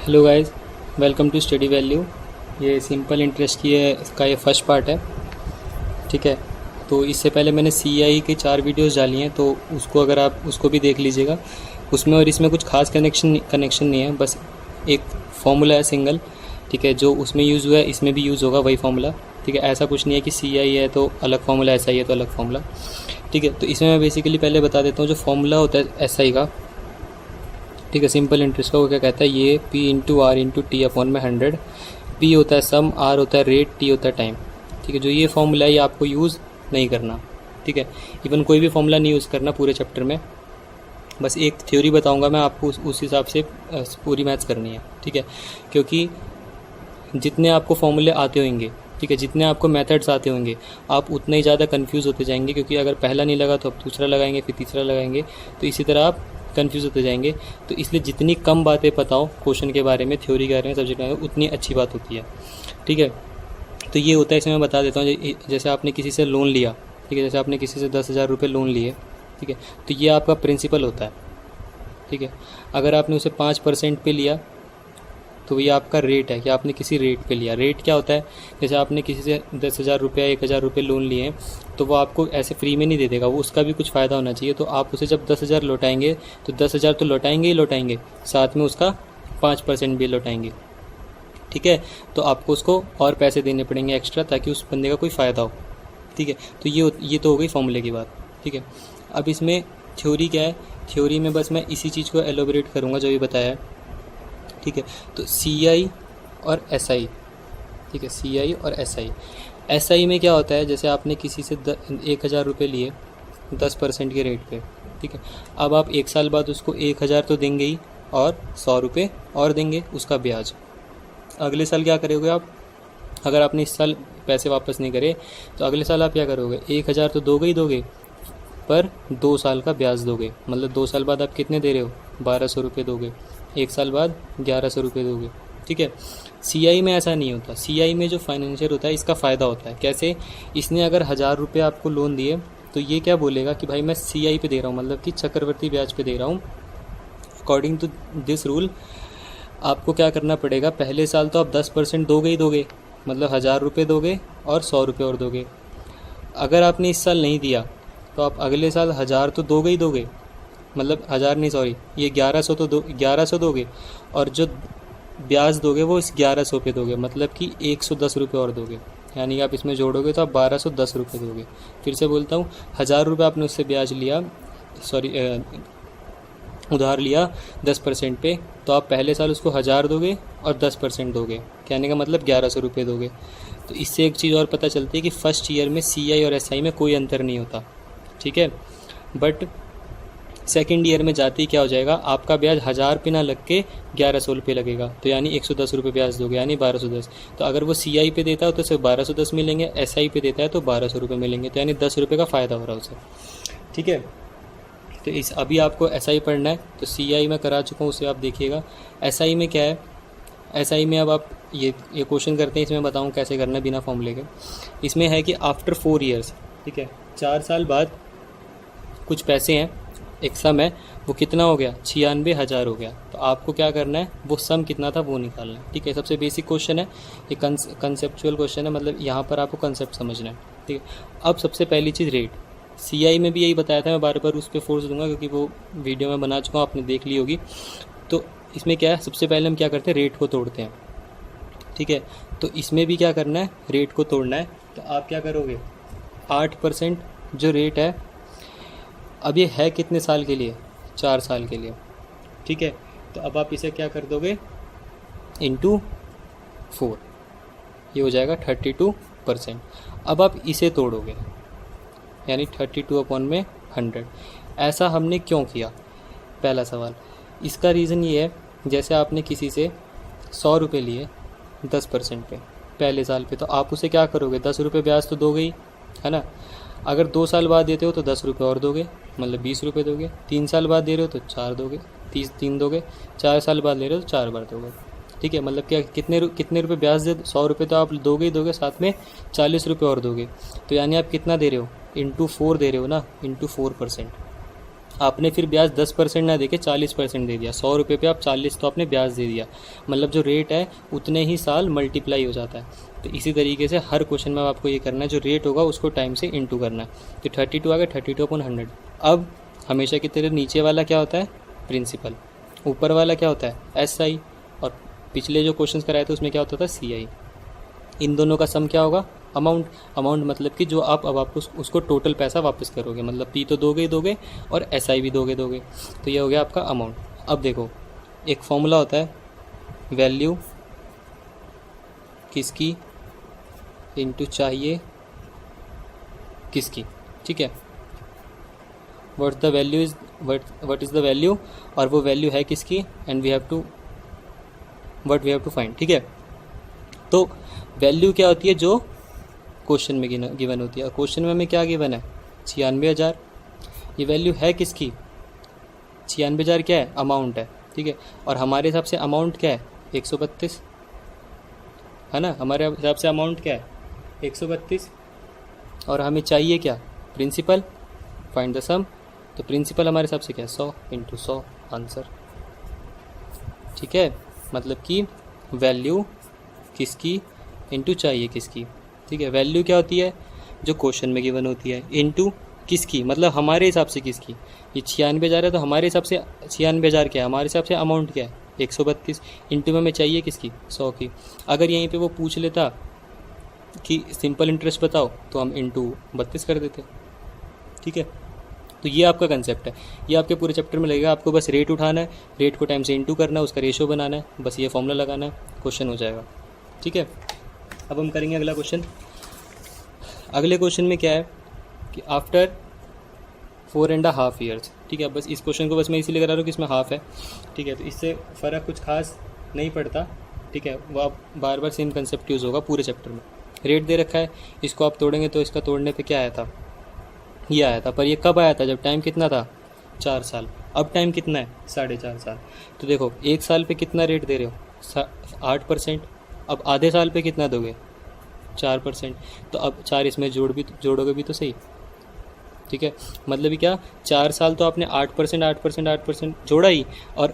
Hello guys, welcome to study value. ये simple interest की है, इसका ये फर्स्ट पार्ट है। ठीक है, तो इससे पहले मैंने सीआई की 4 वीडियोस डाली हैं, तो उसको अगर आप उसको भी देख लीजिएगा। उसमें और इसमें कुछ खास कनेक्शन नहीं है, बस एक फॉर्मूला है सिंगल। ठीक है, जो उसमें यूज़ हुआ है इसमें भी यूज़ होगा वही फार्मूला। ठीक है, ऐसा कुछ नहीं है कि सीआई है तो अलग फार्मूला, एसआई है तो अलग फार्मूला। ठीक है, तो इसमें मैं बेसिकली पहले बता देता हूँ जो फार्मूला होता है एसआई का। ठीक है, सिंपल इंटरेस्ट का वो क्या कहता है, ये P into R into T upon में 100। पी होता है सम, आर होता है रेट, टी होता है टाइम। ठीक है, जो ये फॉर्मूला है ये आपको यूज़ नहीं करना। ठीक है, इवन कोई भी फॉर्मूला नहीं यूज़ करना पूरे चैप्टर में। बस एक थ्योरी बताऊंगा मैं आपको, उस हिसाब से पूरी मैथ्स करनी है। ठीक है, क्योंकि जितने आपको फॉर्मूले आते होंगे, ठीक है, जितने आपको मेथड्स आते होंगे, आप उतने ही ज़्यादा कंफ्यूज होते जाएंगे। क्योंकि अगर पहला नहीं लगा तो आप दूसरा लगाएंगे, फिर तीसरा लगाएंगे, तो इसी तरह आप कंफ्यूज होते जाएंगे। तो इसलिए जितनी कम बातें पता हो क्वेश्चन के बारे में, थ्योरी के बारे में, सब्जेक्ट के बारे में, उतनी अच्छी बात होती है। ठीक है, तो ये होता है, इसमें मैं बता देता हूँ। जैसे आपने किसी से लोन लिया, ठीक है, जैसे आपने किसी से 10,000 रुपये लोन लिए, ठीक है, तो ये आपका प्रिंसिपल होता है। ठीक है, अगर आपने उसे 5% पे लिया तो ये आपका रेट है कि आपने किसी रेट पे लिया। रेट क्या होता है, जैसे आपने किसी से 10,000 रुपये, 1,000 रुपये लोन लिए हैं, तो वो आपको ऐसे फ्री में नहीं दे देगा, वो उसका भी कुछ फ़ायदा होना चाहिए। तो आप उसे जब 10,000 लौटाएंगे तो 10,000 तो लौटाएंगे ही लौटाएंगे, साथ में उसका 5% भी लौटाएंगे। ठीक है, तो आपको उसको और पैसे देने पड़ेंगे एक्स्ट्रा, ताकि उस बंदे का कोई फ़ायदा हो। ठीक है, तो ये तो हो गई फॉर्मूले की बात। ठीक है, अब इसमें थ्योरी क्या है, थ्योरी में बस मैं इसी चीज़ को एलोबरेट करूँगा जो ये बताया है। ठीक है, तो सी आई और एस आई। ठीक है, सी आई और एस आई। एस आई में क्या होता है, जैसे आपने किसी से 1,000 रुपये लिए 10% के रेट पे। ठीक है, अब आप 1 साल बाद उसको 1,000 तो देंगे ही, और 100 रुपये और देंगे उसका ब्याज। अगले साल क्या करोगे आप, अगर आपने इस साल पैसे वापस नहीं करे तो अगले साल आप क्या करोगे, 1,000 तो दोगे ही दोगे, पर 2 साल का ब्याज दोगे। मतलब 2 साल बाद आप कितने दे रहे हो, 1,200 रुपये दोगे। 1 साल बाद 1,100 रुपये दोगे। ठीक है, सीआई में ऐसा नहीं होता। सीआई में जो फाइनेंशियल होता है इसका फ़ायदा होता है। कैसे, इसने अगर 1,000 रुपये आपको लोन दिए तो ये क्या बोलेगा कि भाई मैं सीआई पे दे रहा हूँ, मतलब कि चक्रवर्ती ब्याज पे दे रहा हूँ। अकॉर्डिंग टू दिस रूल आपको क्या करना पड़ेगा, पहले साल तो आप 10% दोगे ही दोगे, मतलब 1,000 रुपये दोगे और 100 रुपये और दोगे। अगर आपने इस साल नहीं दिया तो आप अगले साल 1,000 तो दोगे ही दोगे, मतलब 1,000 नहीं, सॉरी, ये 1,100 तो 1,100 दोगे, और जो ब्याज दोगे वो इस 1,100 पे दोगे, मतलब कि 110 रुपये और दोगे। यानी कि आप इसमें जोड़ोगे तो आप 1,210 रुपये दोगे। फिर से बोलता हूँ, 1,000 रुपये आपने उससे ब्याज लिया, सॉरी उधार लिया 10% पे, तो आप पहले साल उसको 1,000 दोगे और 10% दोगे। कहने का मतलब 1,100 रुपये दोगे। तो इससे एक चीज़ और पता चलती है कि फर्स्ट ईयर में सीआई और एसआई में कोई अंतर नहीं होता। ठीक है, बट सेकेंड ईयर में जाते ही क्या हो जाएगा, आपका ब्याज 1,000 पे ना लग के 1,100 रुपये लगेगा, तो यानी 110 रुपये ब्याज दोगे, यानी 1,210। तो अगर वो सीआई पे देता है तो सिर्फ 1,210 मिलेंगे, एसआई पे देता है तो 1,200 रुपये मिलेंगे, तो यानी 10 रुपये का फ़ायदा हो रहा है उसे। ठीक है, तो इस अभी आपको एसआई पढ़ना है, तो सीआई में करा चुका हूँ, उसे आप देखिएगा। एसआई में क्या है, एसआई में अब आप ये क्वेश्चन करते हैं, इसमें बताऊँ कैसे करना है बिना फॉर्मूले के। इसमें है कि आफ्टर 4 ईयर्स, ठीक है, 4 साल बाद कुछ पैसे हैं, एक सम है, वो कितना हो गया, 96,000 हो गया। तो आपको क्या करना है, वो सम कितना था वो निकालना है। ठीक है, सबसे बेसिक क्वेश्चन है ये, कंसेप्चुअल क्वेश्चन है, मतलब यहाँ पर आपको कंसेप्ट समझना है। ठीक है, अब सबसे पहली चीज़ रेट। सीआई में भी यही बताया था, मैं बार बार उस पर फोर्स दूंगा क्योंकि वो वीडियो में बना चुका हूँ, आपने देख ली होगी। तो इसमें क्या है, सबसे पहले हम क्या करते हैं, रेट को तोड़ते हैं। ठीक है, तो इसमें भी क्या करना है, रेट को तोड़ना है। तो आप क्या करोगे, 8% जो रेट है, अब ये है कितने साल के लिए, 4 साल के लिए। ठीक है, तो अब आप इसे क्या कर दोगे, इंटू 4, ये हो जाएगा 32%। अब आप इसे तोड़ोगे, यानी 32 अपॉन में 100। ऐसा हमने क्यों किया, पहला सवाल। इसका रीज़न ये है, जैसे आपने किसी से 100 रुपये लिए 10% पे पहले साल पे, तो आप उसे क्या करोगे, 10 रुपये ब्याज तो दोगे ही, है ना। अगर 2 साल बाद देते हो तो 10 रुपये और दोगे, मतलब 20 रुपये दोगे। 3 साल बाद दे रहे हो तो 4 दोगे, 3 दोगे। 4 साल बाद ले रहे हो तो 4 बार दोगे। ठीक है, मतलब क्या, कितने रुपये ब्याज दे, 100 रुपये तो आप दोगे ही दोगे, साथ में 40 रुपये और दोगे। तो यानी आप कितना दे रहे हो, इंटू 4 दे रहे हो ना, इंटू 4%। आपने फिर ब्याज 10% ना देके 40% दे दिया। 100 रुपये पे आप 40 तो आपने ब्याज दे दिया, मतलब जो रेट है उतने ही साल मल्टीप्लाई हो जाता है। तो इसी तरीके से हर क्वेश्चन में आपको ये करना है, जो रेट होगा उसको टाइम से इंटू करना है। तो 32 आ गया, 32/100। अब हमेशा की तरह नीचे वाला क्या होता है, प्रिंसिपल, ऊपर वाला क्या होता है, SI, और पिछले जो क्वेश्चन कराए थे उसमें क्या होता था, CI। इन दोनों का सम क्या होगा, अमाउंट। अमाउंट मतलब कि जो आप अब आपको उसको टोटल पैसा वापस करोगे, मतलब P तो दोगे ही दोगे और SI भी दोगे। तो ये हो गया आपका अमाउंट। अब देखो एक फॉर्मूला होता है, वैल्यू किसकी इनटू चाहिए किसकी, ठीक है। What the value is what is the value, और वो वैल्यू है किसकी, and we have to find, ठीक है। तो वैल्यू क्या होती है, जो क्वेश्चन में गिवन होती है, और क्वेश्चन में हमें क्या गिवन है, 96,000। ये वैल्यू है किसकी, 96,000 क्या है, अमाउंट है, ठीक है। और हमारे हिसाब से अमाउंट क्या है, 132 है ना, हमारे हिसाब से अमाउंट क्या है, 132, और हमें चाहिए क्या, प्रिंसिपल, फाइंड द सम। तो प्रिंसिपल हमारे हिसाब से क्या है, 100 × 100 आंसर, ठीक है। मतलब कि वैल्यू किसकी इनटू चाहिए किसकी, ठीक है। वैल्यू क्या होती है, जो क्वेश्चन में गिवन होती है, इनटू किसकी, मतलब हमारे हिसाब से किसकी। ये 96,000 है तो हमारे हिसाब से 96,000 क्या है, हमारे हिसाब से अमाउंट क्या है, 132, इंटू में हमें चाहिए किसकी, 100 की। अगर यहीं पे वो पूछ लेता कि सिंपल इंटरेस्ट बताओ तो हम इंटू 32 कर देते, ठीक है। तो ये आपका कंसेप्ट है, ये आपके पूरे चैप्टर में लगेगा। आपको बस रेट उठाना है, रेट को टाइम से इंटू करना है, उसका रेशो बनाना है, बस ये फॉर्मूला लगाना है, क्वेश्चन हो जाएगा, ठीक है। अब हम करेंगे अगला क्वेश्चन। अगले क्वेश्चन में क्या है कि आफ्टर 4.5 ईयर्स, ठीक है। बस इस क्वेश्चन को बस मैं इसीलिए करा रहा हूँ कि इसमें हाफ है, ठीक है। तो इससे फ़र्क कुछ खास नहीं पड़ता, ठीक है। वो आप बार बार सेम कंसेप्ट यूज़ होगा पूरे चैप्टर में। रेट दे रखा है, इसको आप तोड़ेंगे तो इसका तोड़ने पे क्या आया था, ये आया था। पर ये कब आया था, जब टाइम कितना था, 4 साल। अब टाइम कितना है, 4.5 साल। तो देखो 1 साल पे कितना रेट दे रहे हो, 8%। अब आधे साल पे कितना दोगे, 4%। तो अब 4 इसमें जोड़ोगे भी तो सही, ठीक है। मतलब कि क्या, 4 साल तो आपने 8% जोड़ा ही, और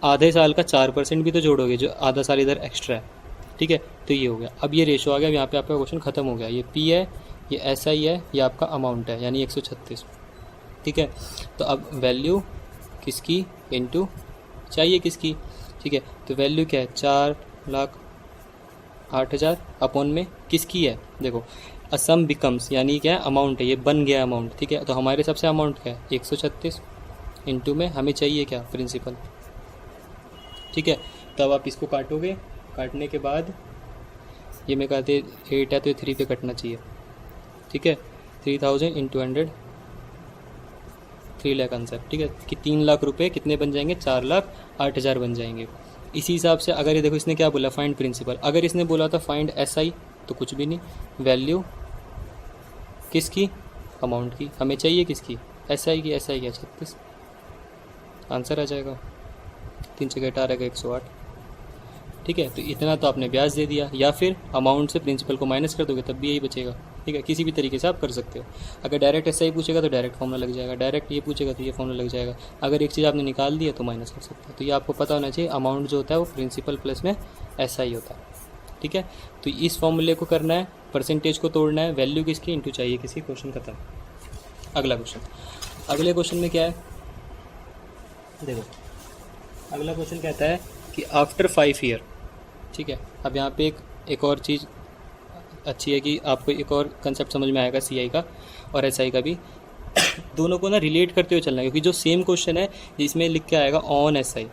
आधे साल का 4% भी तो जोड़ोगे, जो आधा साल इधर एक्स्ट्रा है, ठीक है। तो ये हो गया। अब ये रेशो आ गया, यहाँ पे आपका क्वेश्चन खत्म हो गया। ये P है, ये SI है, ये आपका अमाउंट है, यानी 136, ठीक है। तो अब वैल्यू किसकी इनटू चाहिए किसकी, ठीक है। तो वैल्यू क्या है, 4,08,000 अपॉन में किसकी है, देखो असम बिकम्स, यानी क्या है, अमाउंट है, ये बन गया अमाउंट, ठीक है। तो हमारे सबसे अमाउंट क्या है, 136 इंटू में हमें चाहिए क्या, प्रिंसिपल, ठीक है। तो अब आप इसको काटोगे, काटने के बाद ये मैं कहते 8 है तो ये 3 पे कटना चाहिए, ठीक है। 3000 इंटू 100, 3 लाख आंसर, ठीक है। कि 3 लाख रुपए कितने बन जाएंगे, 4,08,000 बन जाएंगे। इसी हिसाब से अगर ये देखो इसने क्या बोला, फाइंड प्रिंसिपल। अगर इसने बोला था फाइंड SI तो कुछ भी नहीं, वैल्यू किसकी, अमाउंट की, हमें चाहिए किसकी, SI की। SI क्या, 36 आंसर आ जाएगा। 3 × 18 का 108, ठीक है। तो इतना तो आपने ब्याज दे दिया, या फिर अमाउंट से प्रिंसिपल को माइनस कर दोगे तब भी यही बचेगा, ठीक है। किसी भी तरीके से आप कर सकते हो। अगर डायरेक्ट SI पूछेगा तो डायरेक्ट फॉर्मूला लग जाएगा, डायरेक्ट ये पूछेगा तो ये फॉर्मूला लग जाएगा। अगर एक चीज़ आपने निकाल दी है तो माइनस कर सकते हो। तो ये आपको पता होना चाहिए, अमाउंट जो होता है वो प्रिंसिपल प्लस में SI होता है, ठीक है। तो इस फॉर्मूले को करना है, परसेंटेज को तोड़ना है, वैल्यू किसकी इंटू चाहिए किसी, क्वेश्चन खत्म। अगला क्वेश्चन, अगले क्वेश्चन में क्या है, देखो अगला क्वेश्चन कहता है कि आफ्टर 5 ईयर, ठीक है। अब यहाँ पे एक और चीज़ अच्छी है कि आपको एक और कंसेप्ट समझ में आएगा, CI का और SI का भी। दोनों को ना रिलेट करते हुए चलना है, क्योंकि जो सेम क्वेश्चन है जिसमें लिख के आएगा on SI,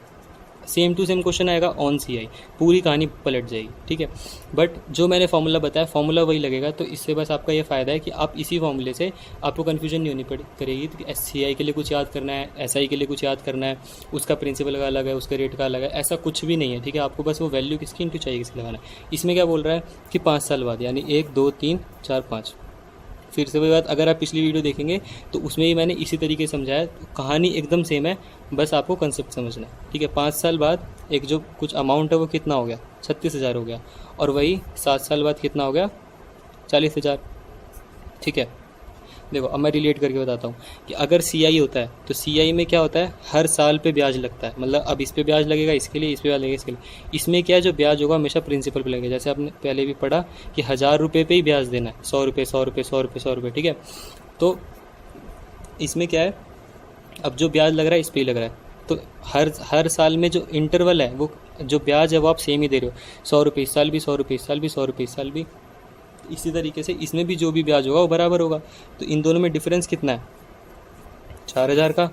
same to same question आएगा ऑन CI, पूरी कहानी पलट जाएगी, ठीक है। बट जो मैंने फार्मूला बताया फॉर्मूला वही लगेगा। तो इससे बस आपका ये फ़ायदा है कि आप इसी फार्मूले से आपको कन्फ्यूजन नहीं होनी करेगी कि CI के लिए कुछ याद करना है, SI के लिए कुछ याद करना है, उसका प्रिंसिपल का अलग है, उसका रेट का अलग है, ऐसा कुछ भी नहीं है, ठीक है। आपको बस वो वैल्यू किसकी इंटू चाहिए किसकी लगाना है। इसमें क्या बोल रहा है कि 5 साल बाद, यानी 1 2 3 4 5। फिर से वही बात, अगर आप पिछली वीडियो देखेंगे तो उसमें ही मैंने इसी तरीके से समझाया, कहानी एकदम सेम है, बस आपको कंसेप्ट समझना है, ठीक है। 5 साल बाद एक जो कुछ अमाउंट है वो कितना हो गया, 36,000 हो गया, और वही 7 साल बाद कितना हो गया, 40,000, ठीक है। देखो अब मैं रिलेट करके बताता हूँ कि अगर CI होता है तो CI में क्या होता है, हर साल पे ब्याज लगता है, मतलब अब इस पे ब्याज लगेगा इसके लिए, इस पे ब्याज लगेगा इसके लिए। इसमें क्या है, जो ब्याज होगा हमेशा प्रिंसिपल पे लगेगा। जैसे आपने पहले भी पढ़ा कि 1000 रुपये पे ही ब्याज देना है, 100 रुपये 100 रुपये 100 रुपये 100 रुपये, ठीक है। तो इसमें क्या है, अब जो ब्याज लग रहा है इस पे ही लग रहा है, तो हर साल में जो इंटरवल है वो जो ब्याज है वो आप सेम ही दे रहे हो, 100 रुपये इस साल भी, 100 रुपये इस साल भी, 100 रुपये इस साल भी। इसी तरीके से इसमें भी जो भी ब्याज होगा वो बराबर होगा। तो इन दोनों में डिफरेंस कितना है, 4000 का,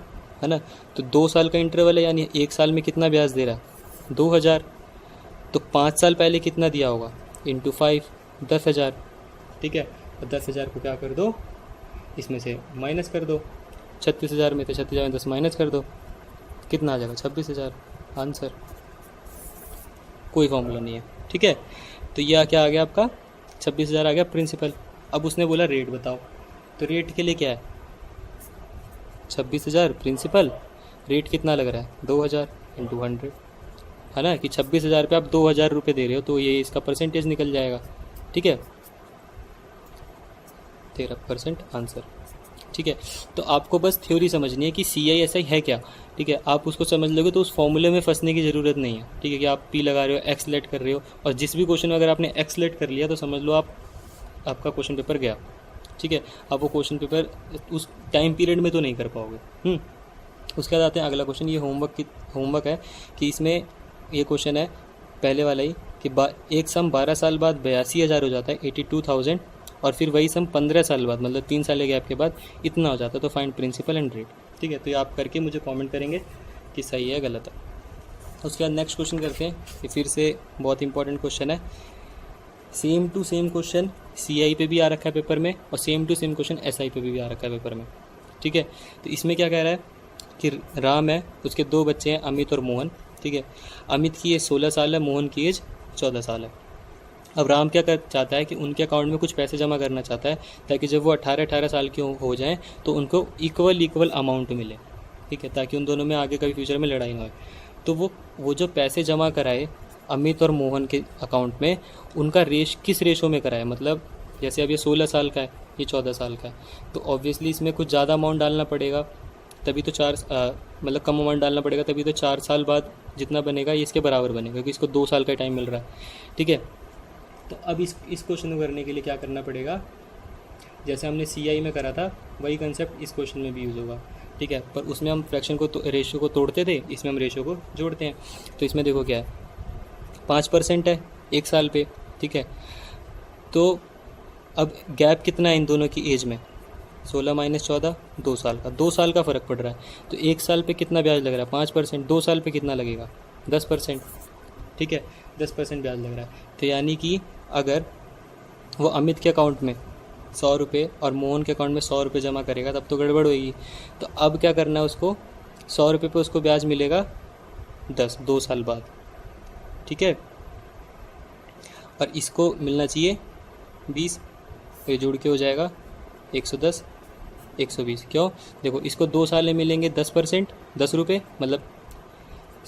है ना। तो 2 साल का इंटरवल है, यानी एक साल में कितना ब्याज दे रहा है, 2000। तो 5 साल पहले कितना दिया होगा, इंटू 5, 10,000, ठीक है। और 10,000 को क्या कर दो, इसमें से माइनस कर दो, 36,000 में थे, 36,000 में 10 माइनस कर दो, कितना आ जाएगा, 26,000 आंसर। कोई फॉर्मूला नहीं है, ठीक है। तो यह क्या आ गया आपका, 26,000 आ गया प्रिंसिपल। अब उसने बोला रेट बताओ, तो रेट के लिए क्या है, 26,000 प्रिंसिपल, रेट कितना लग रहा है, 2,000 इंटू 100, है ना, कि 26,000 पे आप 2,000 रुपये दे रहे हो, तो ये इसका परसेंटेज निकल जाएगा, ठीक है, 13% आंसर, ठीक है। तो आपको बस थ्योरी समझनी है कि CISI है क्या, ठीक है। आप उसको समझ लोगे तो उस फॉर्मूले में फंसने की ज़रूरत नहीं है, ठीक है, कि आप P लगा रहे हो, X लेट कर रहे हो, और जिस भी क्वेश्चन में अगर आपने X लेट कर लिया तो समझ लो आपका क्वेश्चन पेपर गया, ठीक है। आप वो क्वेश्चन पेपर उस टाइम पीरियड में तो नहीं कर पाओगे। उसके बाद आते हैं अगला क्वेश्चन। ये होमवर्क है कि इसमें ये क्वेश्चन है पहले वाला ही कि एक सम 12 साल बाद 82,000 हो जाता है, 82,000, और फिर वही सम 15 साल बाद, मतलब 3 साल के गैप के बाद इतना हो जाता है। तो फाइंड प्रिंसिपल एंड रेट, ठीक है। तो ये आप करके मुझे कमेंट करेंगे कि सही है गलत है। उसके बाद नेक्स्ट क्वेश्चन करते हैं। ये फिर से बहुत इंपॉर्टेंट क्वेश्चन है। Same to same question CI पे भी आ रखा है पेपर में, और same to same question SI पे भी आ रखा है पेपर में, ठीक है। तो इसमें क्या कह रहा है कि राम है, उसके 2 बच्चे हैं, अमित और मोहन, ठीक है। अमित की एज 16 साल है, मोहन की एज 14 साल है। अब राम क्या कर चाहता है कि उनके अकाउंट में कुछ पैसे जमा करना चाहता है, ताकि जब वो 18 साल के हो जाएं तो उनको इक्वल अमाउंट मिले, ठीक है, ताकि उन दोनों में आगे कभी फ्यूचर में लड़ाई ना हो। तो वो जो पैसे जमा कराए अमित और मोहन के अकाउंट में, उनका किस रेशो में कराए, मतलब जैसे अब ये 16 साल का है, ये 14 साल का है, तो ऑब्वियसली इसमें कुछ ज़्यादा अमाउंट डालना पड़ेगा, तभी तो मतलब कम अमाउंट डालना पड़ेगा, तभी तो 4 साल बाद जितना बनेगा ये इसके बराबर बनेगा, क्योंकि इसको 2 साल का टाइम मिल रहा है, ठीक है। तो अब इस क्वेश्चन को करने के लिए क्या करना पड़ेगा, जैसे हमने CI में करा था वही कंसेप्ट इस क्वेश्चन में भी यूज़ होगा, ठीक है। पर उसमें हम फ्रैक्शन को रेशियो को तोड़ते थे, इसमें हम रेशियो को जोड़ते हैं। तो इसमें देखो क्या है, 5% है एक साल पे, ठीक है। तो अब गैप कितना है इन दोनों की एज में, 16 माइनस 14, 2 साल का, 2 साल का फ़र्क पड़ रहा है। तो एक साल पे कितना ब्याज लग रहा है, 5%, 2 साल पे कितना लगेगा, 10%, ठीक है, 10% ब्याज लग रहा है। तो यानी कि अगर वो अमित के अकाउंट में 100 रुपये और मोहन के अकाउंट में 100 रुपये जमा करेगा तब तो गड़बड़ होगी। तो अब क्या करना है, उसको 100 रुपये पे उसको ब्याज मिलेगा 2 साल बाद, ठीक है, और इसको मिलना चाहिए 20, ये जोड़ के हो जाएगा 110, 120। क्यों, देखो इसको 2 साल में मिलेंगे 10%, 10 रुपये, मतलब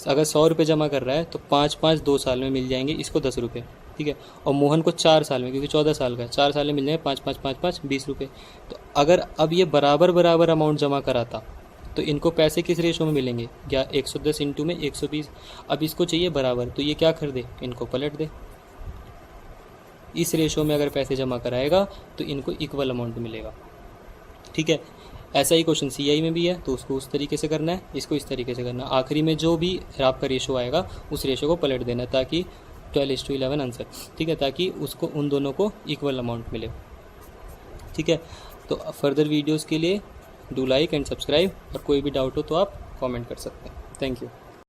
अगर 100 रुपये जमा कर रहा है तो 5 2 साल में मिल जाएंगे इसको 10 रुपये, ठीक है। और मोहन को 4 साल में, क्योंकि 14 साल का है, 4 साल में मिल जाएंगे 5 20 रुपये। तो अगर अब ये बराबर अमाउंट जमा कराता तो इनको पैसे किस रेशो में मिलेंगे, क्या 110 इंटू में 120। अब इसको चाहिए बराबर, तो ये क्या कर दे, इनको पलट दे, इस रेशो में अगर पैसे जमा कराएगा तो इनको इक्वल अमाउंट मिलेगा, ठीक है। ऐसा ही क्वेश्चन CI में भी है, तो उसको उस तरीके से करना है, इसको इस तरीके से करना है। आखिरी में जो भी आपका रेशो आएगा उस रेशो को पलट देना, ताकि 12:11 आंसर, ठीक है, ताकि उसको उन दोनों को इक्वल अमाउंट मिले, ठीक है। तो फर्दर वीडियोज़ के लिए डू लाइक एंड सब्सक्राइब, और कोई भी डाउट हो तो आप कमेंट कर सकते हैं। Thank you.